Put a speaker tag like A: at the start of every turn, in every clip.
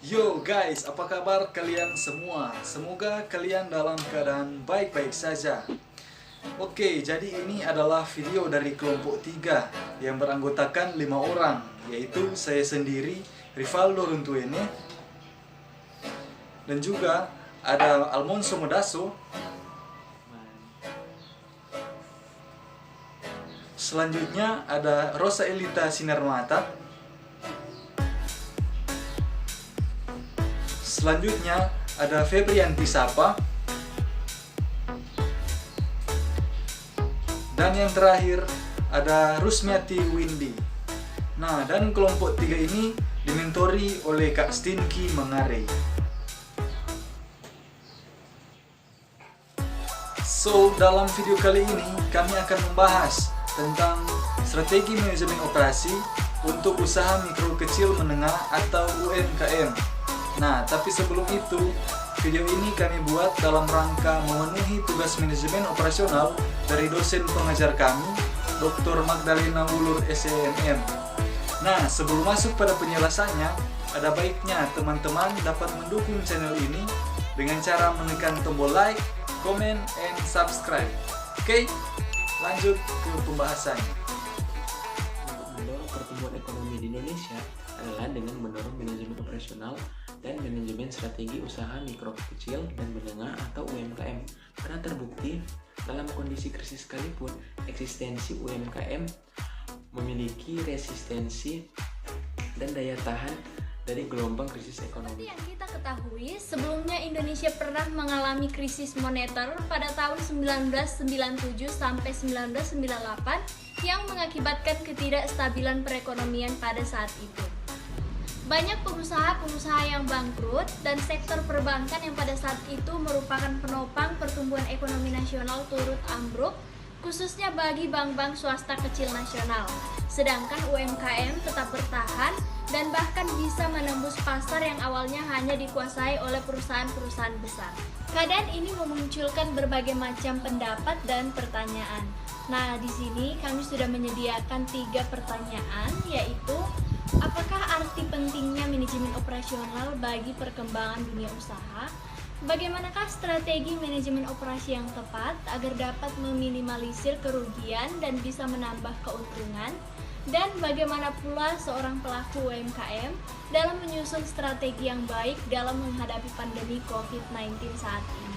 A: Yo guys, apa kabar kalian semua? Semoga kalian dalam keadaan baik-baik saja. Oke, jadi ini adalah video dari kelompok 3 yang beranggotakan 5 orang, yaitu saya sendiri, Rivaldo Runtuene, dan juga ada Almonso Modaso. Selanjutnya ada Rosa Elita Sinarmata. Selanjutnya ada Febrianti Sapa. Dan yang terakhir ada Rusmiati Windy. Nah, dan kelompok 3 ini dimentori oleh Kak Stinky Mangare. So, dalam video kali ini kami akan membahas tentang strategi manajemen operasi untuk usaha mikro kecil menengah atau UMKM. Nah, tapi sebelum itu, video ini kami buat dalam rangka memenuhi tugas manajemen operasional dari dosen pengajar kami, Dr. Magdalena Wulur SEMM. Nah, sebelum masuk pada penjelasannya, ada baiknya teman-teman dapat mendukung channel ini dengan cara menekan tombol like, comment, and subscribe. Oke, lanjut ke pembahasannya.
B: Untuk mendorong pertumbuhan ekonomi di Indonesia adalah dengan mendorong manajemen operasional dan manajemen strategi usaha mikro kecil dan menengah atau UMKM. Karena terbukti dalam kondisi krisis sekalipun eksistensi UMKM memiliki resistensi dan daya tahan dari gelombang krisis ekonomi.
C: Seperti yang kita ketahui, sebelumnya Indonesia pernah mengalami krisis moneter pada tahun 1997 sampai 1998 yang mengakibatkan ketidakstabilan perekonomian pada saat itu. Banyak pengusaha-pengusaha yang bangkrut dan sektor perbankan yang pada saat itu merupakan penopang pertumbuhan ekonomi nasional turut ambruk, khususnya bagi bank-bank swasta kecil nasional. Sedangkan UMKM tetap bertahan dan bahkan bisa menembus pasar yang awalnya hanya dikuasai oleh perusahaan-perusahaan besar. Keadaan ini memunculkan berbagai macam pendapat dan pertanyaan. Nah, di sini kami sudah menyediakan 3 pertanyaan, yaitu apakah arti pentingnya manajemen operasional bagi perkembangan dunia usaha? Bagaimanakah strategi manajemen operasi yang tepat agar dapat meminimalisir kerugian dan bisa menambah keuntungan? Dan bagaimana pula seorang pelaku UMKM dalam menyusun strategi yang baik dalam menghadapi pandemi COVID-19 saat ini?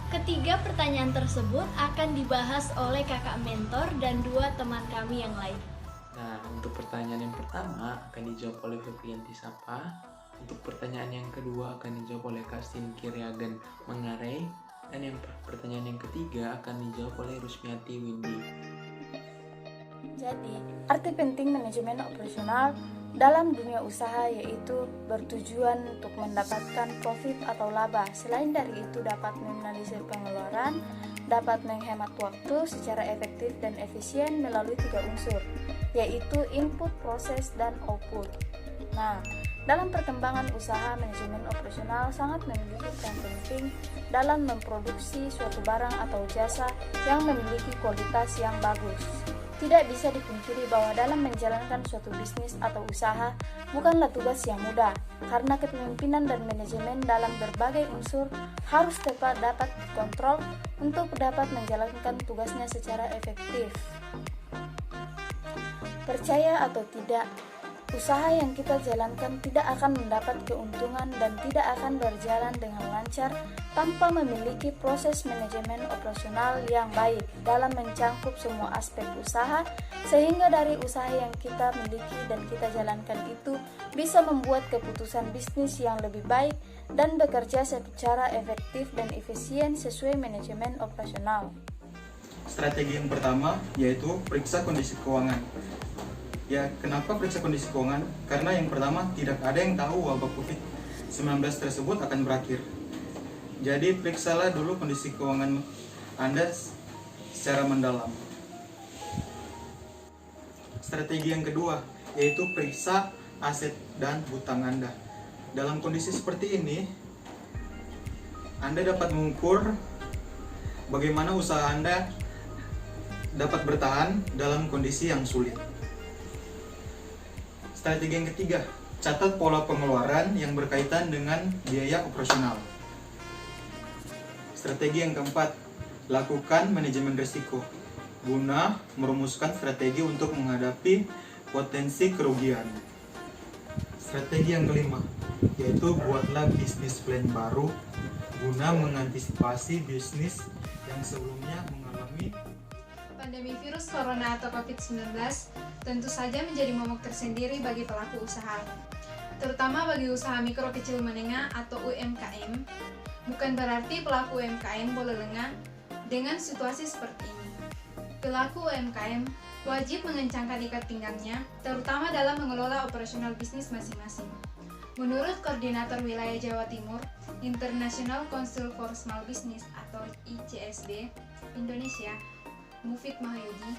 C: Ketiga pertanyaan tersebut akan dibahas oleh kakak mentor dan 2 teman kami yang lain.
B: Nah, untuk pertanyaan yang pertama akan dijawab oleh Febrianti Sapa. Untuk pertanyaan yang kedua akan dijawab oleh Kak Stinky Mangare. Dan yang pertanyaan yang ketiga akan dijawab oleh Rusmiati Windy.
D: Jadi, arti penting manajemen operasional dalam dunia usaha yaitu bertujuan untuk mendapatkan profit atau laba. Selain dari itu dapat meminimalisir pengeluaran, dapat menghemat waktu secara efektif dan efisien melalui 3 unsur, yaitu input, proses, dan output. Nah, dalam perkembangan usaha, manajemen operasional sangat memiliki peran penting dalam memproduksi suatu barang atau jasa yang memiliki kualitas yang bagus. Tidak bisa dipungkiri bahwa dalam menjalankan suatu bisnis atau usaha bukanlah tugas yang mudah, karena kepemimpinan dan manajemen dalam berbagai unsur harus tepat dapat dikontrol untuk dapat menjalankan tugasnya secara efektif. Percaya atau tidak, usaha yang kita jalankan tidak akan mendapat keuntungan dan tidak akan berjalan dengan lancar tanpa memiliki proses manajemen operasional yang baik dalam mencangkup semua aspek usaha, sehingga dari usaha yang kita miliki dan kita jalankan itu bisa membuat keputusan bisnis yang lebih baik dan bekerja secara efektif dan efisien sesuai manajemen operasional.
E: Strategi yang pertama yaitu periksa kondisi keuangan. Ya, kenapa periksa kondisi keuangan? Karena yang pertama, tidak ada yang tahu wabah COVID-19 tersebut akan berakhir. Jadi, periksalah dulu kondisi keuangan Anda secara mendalam. Strategi yang kedua, yaitu periksa aset dan hutang Anda. Dalam kondisi seperti ini, Anda dapat mengukur bagaimana usaha Anda dapat bertahan dalam kondisi yang sulit. Strategi yang ketiga, catat pola pengeluaran yang berkaitan dengan biaya operasional. Strategi yang keempat, lakukan manajemen risiko guna merumuskan strategi untuk menghadapi potensi kerugian. Strategi yang kelima, yaitu buatlah bisnis plan baru guna mengantisipasi bisnis yang sebelumnya mengalami
F: Pandemi virus corona atau COVID-19 tentu saja menjadi momok tersendiri bagi pelaku usaha, terutama bagi usaha mikro kecil menengah atau UMKM. Bukan berarti pelaku UMKM boleh lengah dengan situasi seperti ini. Pelaku UMKM wajib mengencangkan ikat pinggangnya, terutama dalam mengelola operasional bisnis masing-masing. Menurut Koordinator Wilayah Jawa Timur, International Council for Small Business atau ICSB Indonesia, Mufid Mahyudi,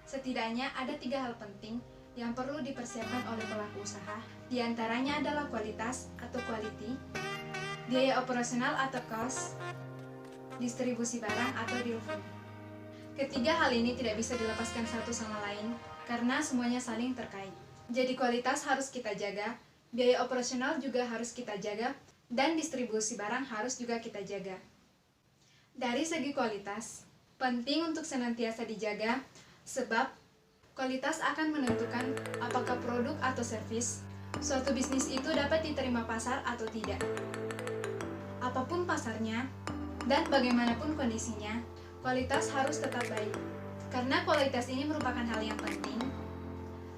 F: setidaknya ada 3 hal penting yang perlu dipersiapkan oleh pelaku usaha. Di antaranya adalah kualitas atau quality, biaya operasional atau cost, distribusi barang atau delivery. Ketiga hal ini tidak bisa dilepaskan satu sama lain karena semuanya saling terkait. Jadi kualitas harus kita jaga, biaya operasional juga harus kita jaga, dan distribusi barang harus juga kita jaga. Dari segi kualitas, penting untuk senantiasa dijaga sebab kualitas akan menentukan apakah produk atau servis suatu bisnis itu dapat diterima pasar atau tidak. Apapun pasarnya dan bagaimanapun kondisinya, kualitas harus tetap baik. Karena kualitas ini merupakan hal yang penting,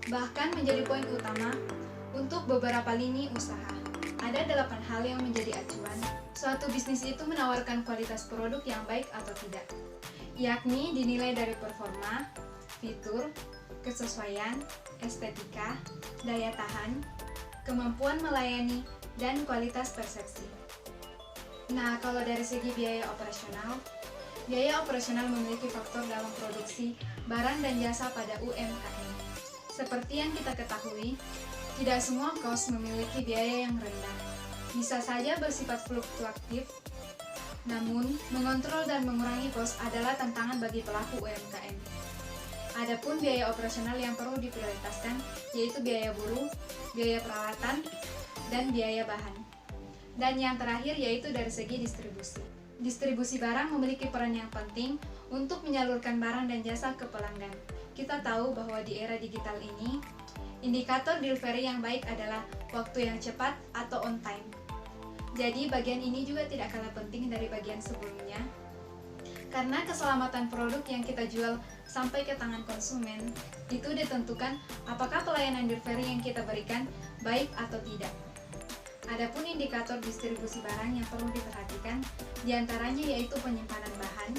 F: bahkan menjadi poin utama untuk beberapa lini usaha. Ada 8 hal yang menjadi acuan suatu bisnis itu menawarkan kualitas produk yang baik atau tidak, yakni dinilai dari performa, fitur, kesesuaian, estetika, daya tahan, kemampuan melayani, dan kualitas persepsi. Nah, kalau dari segi biaya operasional memiliki faktor dalam produksi barang dan jasa pada UMKM. Seperti yang kita ketahui, tidak semua cost memiliki biaya yang rendah. Bisa saja bersifat fluktuatif, namun mengontrol dan mengurangi cost adalah tantangan bagi pelaku UMKM. Adapun biaya operasional yang perlu diprioritaskan yaitu biaya buruh, biaya perawatan, dan biaya bahan. Dan yang terakhir yaitu dari segi distribusi. Distribusi barang memiliki peran yang penting untuk menyalurkan barang dan jasa ke pelanggan. Kita tahu bahwa di era digital ini, indikator delivery yang baik adalah waktu yang cepat atau on time. Jadi bagian ini juga tidak kalah penting dari bagian sebelumnya. Karena keselamatan produk yang kita jual sampai ke tangan konsumen, itu ditentukan apakah pelayanan delivery yang kita berikan baik atau tidak. Adapun indikator distribusi barang yang perlu diperhatikan, diantaranya yaitu penyimpanan bahan,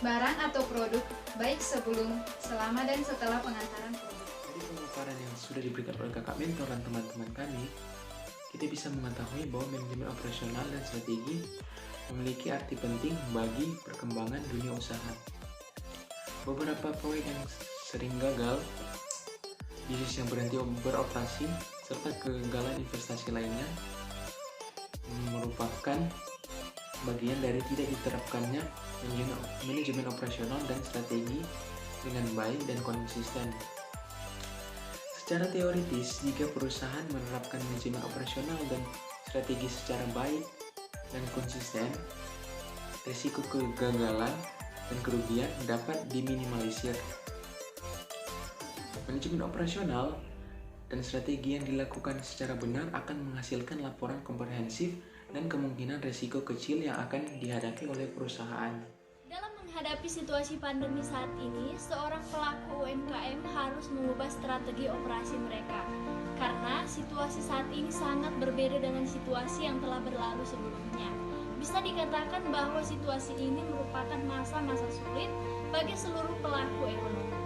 F: barang atau produk, baik sebelum, selama, dan setelah pengantaran produk.
B: Dari pemaparan yang sudah diberikan oleh kakak mentor dan teman-teman kami, kita bisa mengetahui bahwa manajemen operasional dan strategi memiliki arti penting bagi perkembangan dunia usaha. Beberapa proyek yang sering gagal, bisnis yang berhenti beroperasi, serta kegagalan investasi lainnya merupakan bagian dari tidak diterapkannya manajemen operasional dan strategi dengan baik dan konsisten. Secara teoritis, jika perusahaan menerapkan manajemen operasional dan strategi secara baik dan konsisten, risiko kegagalan dan kerugian dapat diminimalisir. Manajemen operasional dan strategi yang dilakukan secara benar akan menghasilkan laporan komprehensif dan kemungkinan risiko kecil yang akan dihadapi oleh perusahaan.
C: Dalam menghadapi situasi pandemi saat ini, seorang pelaku UMKM harus mengubah strategi operasi mereka. Karena situasi saat ini sangat berbeda dengan situasi yang telah berlalu sebelumnya. Bisa dikatakan bahwa situasi ini merupakan masa-masa sulit bagi seluruh pelaku ekonomi.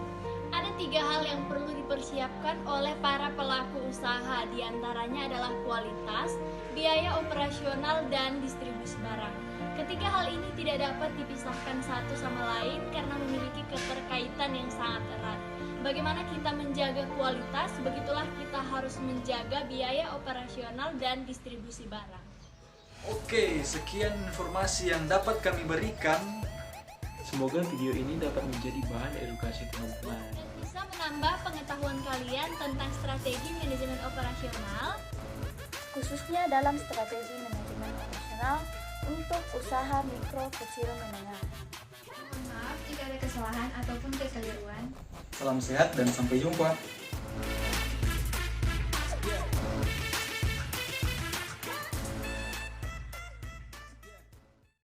C: Ada 3 hal yang perlu dipersiapkan oleh para pelaku usaha, diantaranya adalah kualitas, biaya operasional, dan distribusi barang. Ketiga hal ini tidak dapat dipisahkan satu sama lain karena memiliki keterkaitan yang sangat erat. Bagaimana kita menjaga kualitas, begitulah kita harus menjaga biaya operasional dan distribusi barang.
A: Oke, sekian informasi yang dapat kami berikan.
B: Semoga video ini dapat menjadi bahan edukasi teman-teman.
C: Bisa menambah pengetahuan kalian tentang strategi manajemen operasional,
D: khususnya dalam strategi manajemen operasional untuk usaha mikro, kecil, menengah.
F: Mohon maaf jika ada kesalahan ataupun kekeliruan.
E: Salam sehat dan sampai jumpa.